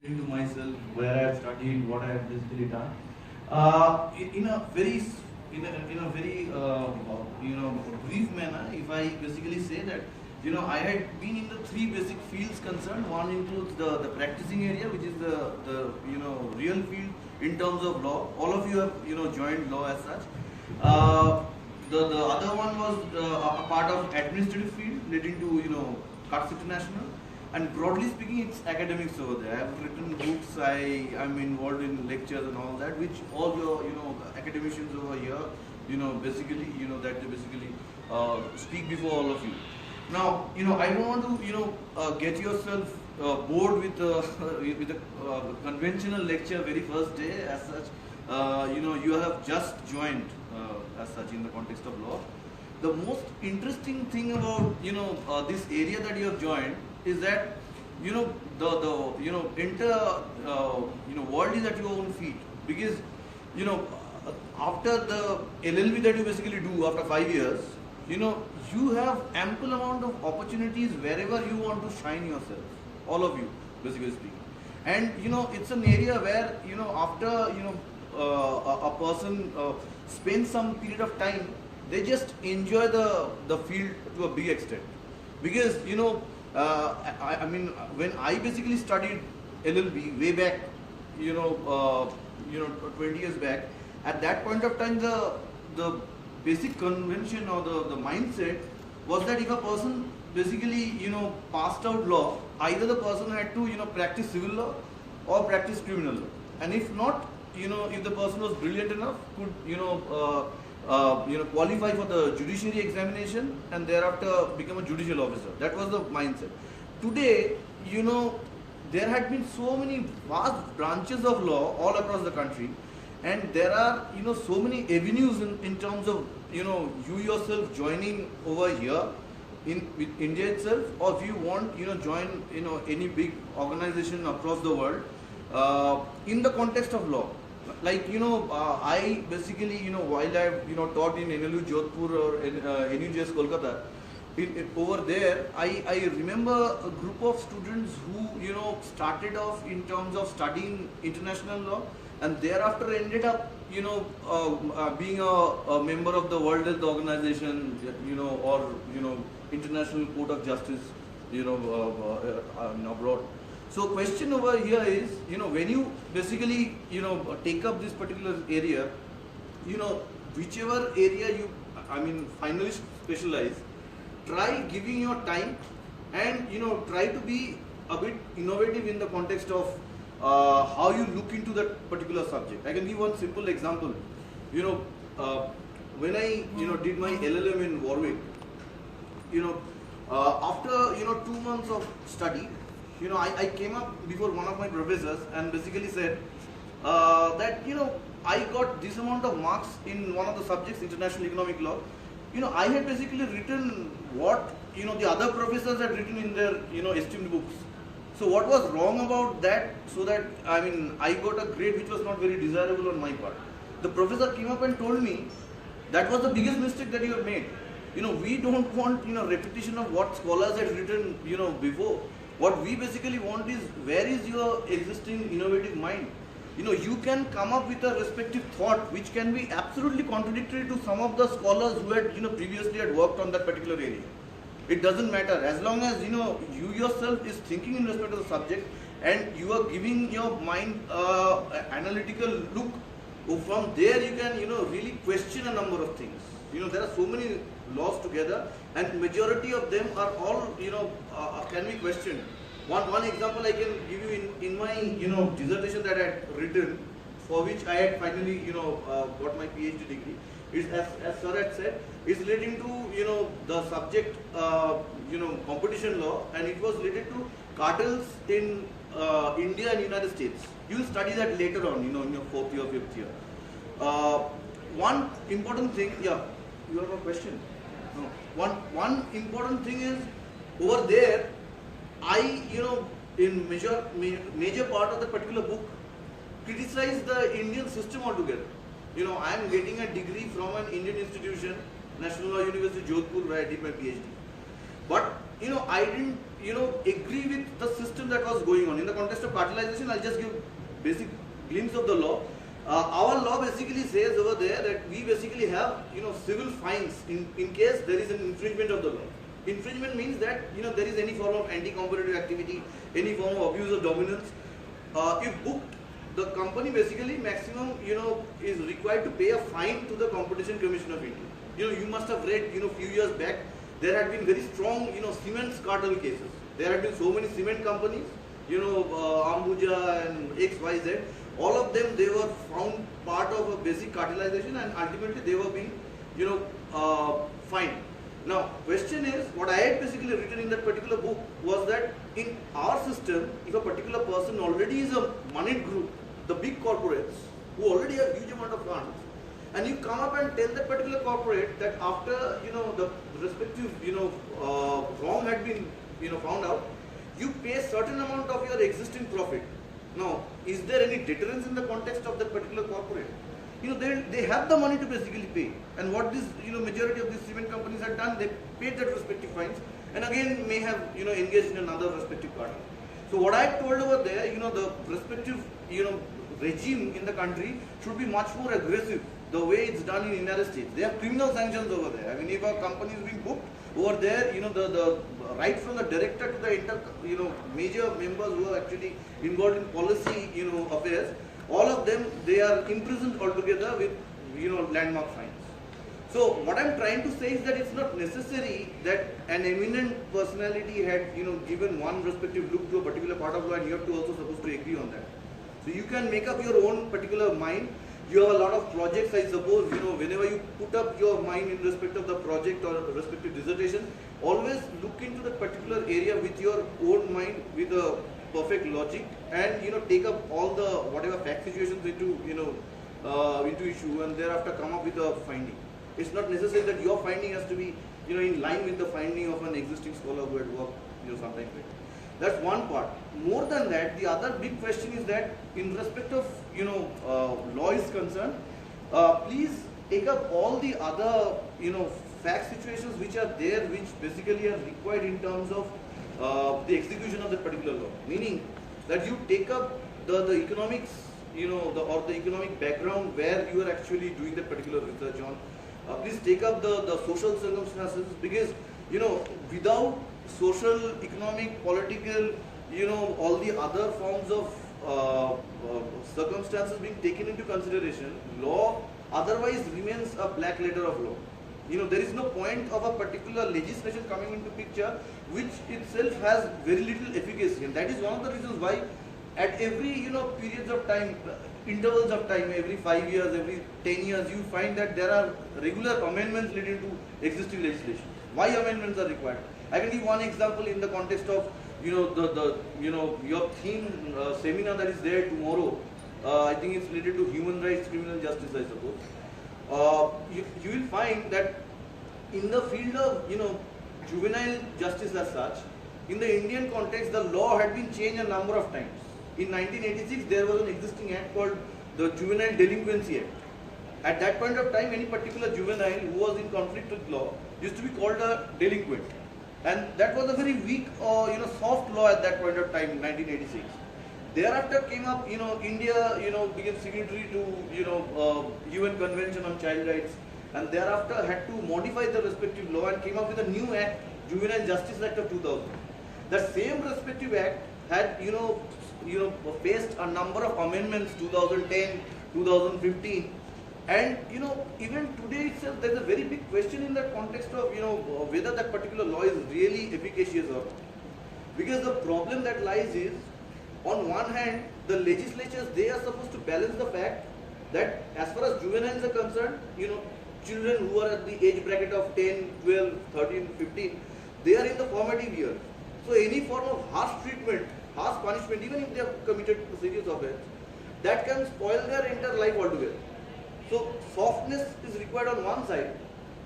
into myself, where I have studied, what I have basically done. In a very brief manner, if I basically say that I had been in the three basic fields concerned. One includes the practicing area, which is the real field in terms of law. All of you have joined law as such. The other one was a part of administrative field leading to Cuts International. And broadly speaking, it's academics over there. I've written books, I'm involved in lectures and all that, which all your academicians over here, basically, that they basically speak before all of you. Now, I don't want to, get yourself bored with with a conventional lecture very first day as such. You have just joined as such in the context of law. The most interesting thing about this area that you have joined is that the entire world is at your own feet, because after the LLB that you basically do after 5 years, you have ample amount of opportunities wherever you want to shine yourself, all of you basically speaking. And it's an area where after a person spends some period of time, they just enjoy the field to a big extent, because I mean, when I basically studied LLB way back, 20 years back, at that point of time, the basic convention or the mindset was that if a person basically passed out law, either the person had to practice civil law or practice criminal law, and if not, if the person was brilliant enough, could qualify for the judiciary examination and thereafter become a judicial officer. That was the mindset. Today, there had been so many vast branches of law all across the country, and there are so many avenues in terms of you yourself joining over here with India itself, or if you want join any big organization across the world in the context of law. Like I basically while I've taught in NLU Jodhpur or NUJS Kolkata, over there I remember a group of students who started off in terms of studying international law, and thereafter ended up being a member of the World Health Organization, or International Court of Justice, abroad. So question over here is, when you basically, take up this particular area, whichever area you, finally specialize, try giving your time and, try to be a bit innovative in the context of how you look into that particular subject. I can give one simple example. When I, did my LLM in Warwick, after, 2 months of study, I came up before one of my professors and basically said that I got this amount of marks in one of the subjects, international economic law. I had basically written what the other professors had written in their esteemed books. So what was wrong about that? So that I got a grade which was not very desirable on my part. The professor came up and told me that was the biggest mistake that you have made. We don't want repetition of what scholars had written before. What we basically want is, where is your existing innovative mind? You can come up with a respective thought which can be absolutely contradictory to some of the scholars who had previously had worked on that particular area. It doesn't matter, as long as you yourself is thinking in respect to the subject and you are giving your mind analytical look. From there you can really question a number of things. There are so many laws together, and majority of them are all can be questioned. One example I can give you in my dissertation that I had written, for which I had finally got my PhD degree, is as sir had said, is relating to the subject competition law, and it was related to cartels in India and United States. You will study that later on, in your 4th year, 5th year. One important thing, yeah, you have a question? No. One important thing is, over there, I, in major part of the particular book, criticize the Indian system altogether. I am getting a degree from an Indian institution, National Law University Jodhpur, where I did my PhD. But I didn't agree with the system that was going on. In the context of cartelization, I'll just give basic glimpse of the law. Our law basically says over there that we basically have, civil fines in case there is an infringement of the law. Infringement means that, there is any form of anti-competitive activity, any form of abuse of dominance. If booked, the company basically maximum, is required to pay a fine to the Competition Commission of India. You must have read, few years back, there had been very strong, cement cartel cases. There had been so many cement companies, Ambuja and XYZ. All of them, they were found part of a basic cartelization, and ultimately they were being, fined. Now, question is, what I had basically written in that particular book was that in our system, if a particular person already is a moneyed group, the big corporates who already have huge amount of funds, and you come up and tell that particular corporate that after the respective wrong had been found out, you pay a certain amount of your existing profit. Now, is there any deterrence in the context of that particular corporate? They have the money to basically pay, and what this majority of these cement companies had done, they paid that respective fines, and again may have engaged in another respective party. So what I told over there, the respective regime in the country should be much more aggressive. The way it's done in United States, they have criminal sanctions over there. I mean, if a company is being booked over there, the right from the director to the major members who are actually involved in policy affairs, all of them, they are imprisoned altogether with landmark fines. So what I'm trying to say is that it's not necessary that an eminent personality had given one respective look to a particular part of law, and you have to also supposed to agree on that. So you can make up your own particular mind. You have a lot of projects, I suppose, whenever you put up your mind in respect of the project or respective dissertation, always look into that particular area with your own mind, with a perfect logic, and take up all the whatever fact situations into issue, and thereafter come up with a finding. It's not necessary that your finding has to be in line with the finding of an existing scholar who had worked sometime back. That's one part. More than that, the other big question is that in respect of law is concerned, please take up all the other fact situations which are there, which basically are required in terms of the execution of that particular law. Meaning that you take up the economics, or the economic background where you are actually doing that particular research on. Please take up the social circumstances, because without social, economic, political, all the other forms of circumstances being taken into consideration, law otherwise remains a black letter of law. There is no point of a particular legislation coming into picture which itself has very little efficacy, and that is one of the reasons why at every periods of time, intervals of time, every 5 years, every 10 years, you find that there are regular amendments leading to existing legislation. Why amendments are required? I can give one example in the context of your theme seminar that is there tomorrow. I think it's related to human rights, criminal justice, I suppose. You will find that in the field of juvenile justice as such, in the Indian context, the law had been changed a number of times. In 1986, there was an existing act called the Juvenile Delinquency Act. At that point of time, any particular juvenile who was in conflict with law used to be called a delinquent, and that was a very weak, soft law at that point of time in 1986. Thereafter came up, India, became signatory to, UN Convention on Child Rights, and thereafter had to modify the respective law and came up with a new act, Juvenile Justice Act of 2000. The same respective act had, faced a number of amendments, 2010, 2015, and even today itself there is a very big question in that context of whether that particular law is really efficacious or not. Because the problem that lies is, on one hand, the legislatures, they are supposed to balance the fact that as far as juveniles are concerned, children who are at the age bracket of 10, 12, 13, 15, they are in the formative years. So any form of harsh treatment, harsh punishment, even if they have committed serious offense, that can spoil their entire life altogether. So softness is required on one side.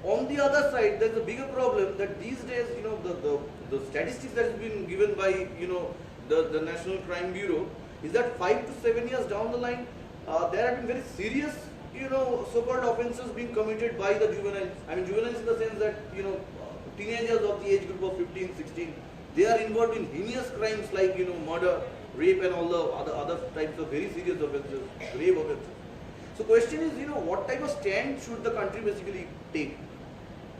On the other side, there is a bigger problem that these days, the statistics that has been given by the National Crime Bureau is that 5 to 7 years down the line, there have been very serious so-called offences being committed by the juveniles. I mean juveniles in the sense that teenagers of the age group of 15, 16, They are involved in heinous crimes like murder, rape, and all the other types of very serious offences, grave offences. So question is, what type of stand should the country basically take?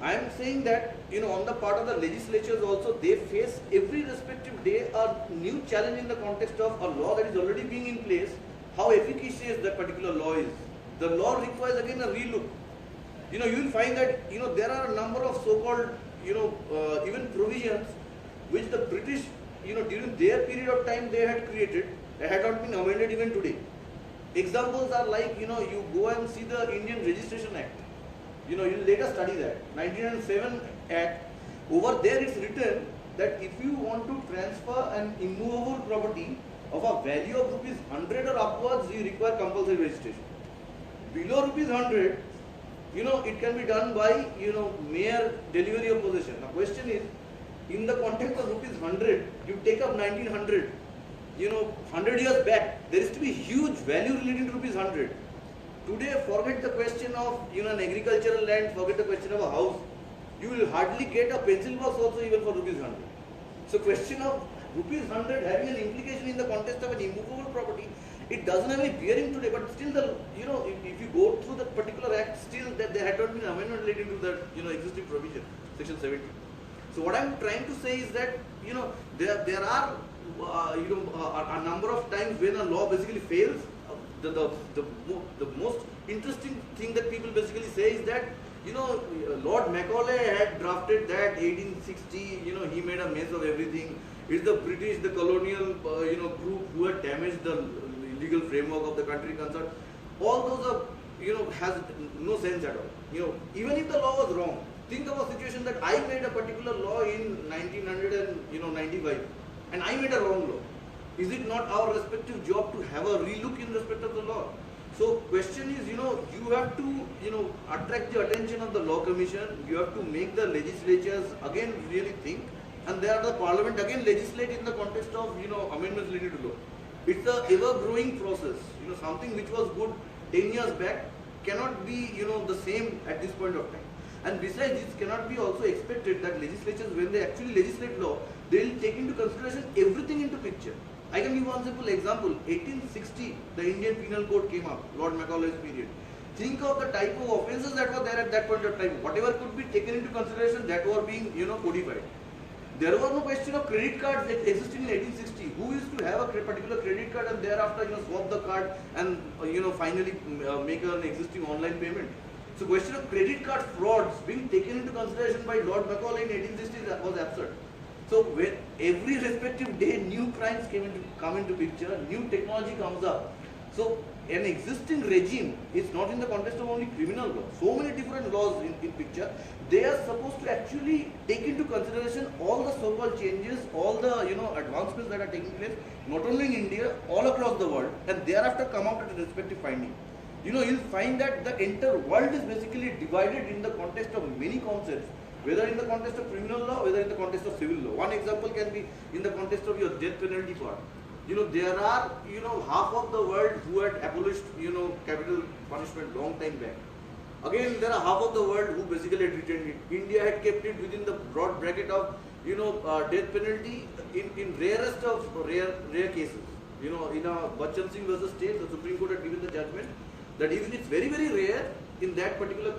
I am saying that, on the part of the legislatures also, they face every respective day a new challenge in the context of a law that is already being in place, how efficacious that particular law is. The law requires again a relook. You will find that, there are a number of so-called, even provisions which the British, during their period of time they had created, they had not been amended even today. Examples are like, you go and see the Indian Registration Act. You'll later study that. 1907 Act, over there it's written that if you want to transfer an immovable property of a value of rupees 100 or upwards, you require compulsory registration. Below rupees 100, it can be done by, mere delivery of possession. Now question is, in the context of rupees 100, you take up 1900, 100 years back, there used to be huge value relating to rupees 100. Today, forget the question of, an agricultural land, forget the question of a house. You will hardly get a pencil box also even for rupees 100. So question of rupees 100 having an implication in the context of an immovable property, it doesn't have any bearing today, but still if you go through the particular act, still that there had not been an amendment relating to the, existing provision, section 70. So what I'm trying to say is that, there are, a number of times when a law basically fails. The most interesting thing that people basically say is that, Lord Macaulay had drafted that 1860, he made a mess of everything. It's the British, the colonial, group who had damaged the legal framework of the country concerned. All those are, has no sense at all. Even if the law was wrong, think of a situation that I made a particular law in 1995 and I made a wrong law. Is it not our respective job to have a relook in respect of the law? So question is, you have to, attract the attention of the law commission. You have to make the legislatures again really think, and there the parliament again legislate in the context of, amendments related to law. It's a ever-growing process. Something which was good 10 years back cannot be, the same at this point of time. And besides, this cannot be also expected that legislatures, when they actually legislate law, they will take into consideration everything into picture. I can give one simple example. 1860, the Indian Penal Code came up, Lord Macaulay's period. Think of the type of offences that were there at that point of time. Whatever could be taken into consideration, that were being, codified. There was no question of credit cards that existed in 1860. Who used to have a particular credit card and thereafter, swap the card and, finally make an existing online payment? So question of credit card frauds being taken into consideration by Lord Macaulay in 1860 was absurd. So when every respective day new crimes come into picture, new technology comes up. So an existing regime is not in the context of only criminal law. So many different laws in picture. They are supposed to actually take into consideration all the so-called changes, all the advancements that are taking place, not only in India, all across the world, and thereafter come out at a respective finding. You'll find that the entire world is basically divided in the context of many concepts, whether in the context of criminal law, whether in the context of civil law. One example can be in the context of your death penalty part. There are, half of the world who had abolished, capital punishment long time back. Again, there are half of the world who basically had retained it. India had kept it within the broad bracket of, death penalty in rarest of rare cases. In a Bachchan Singh versus State, the Supreme Court had given the judgment that even it's very, very rare, in that particular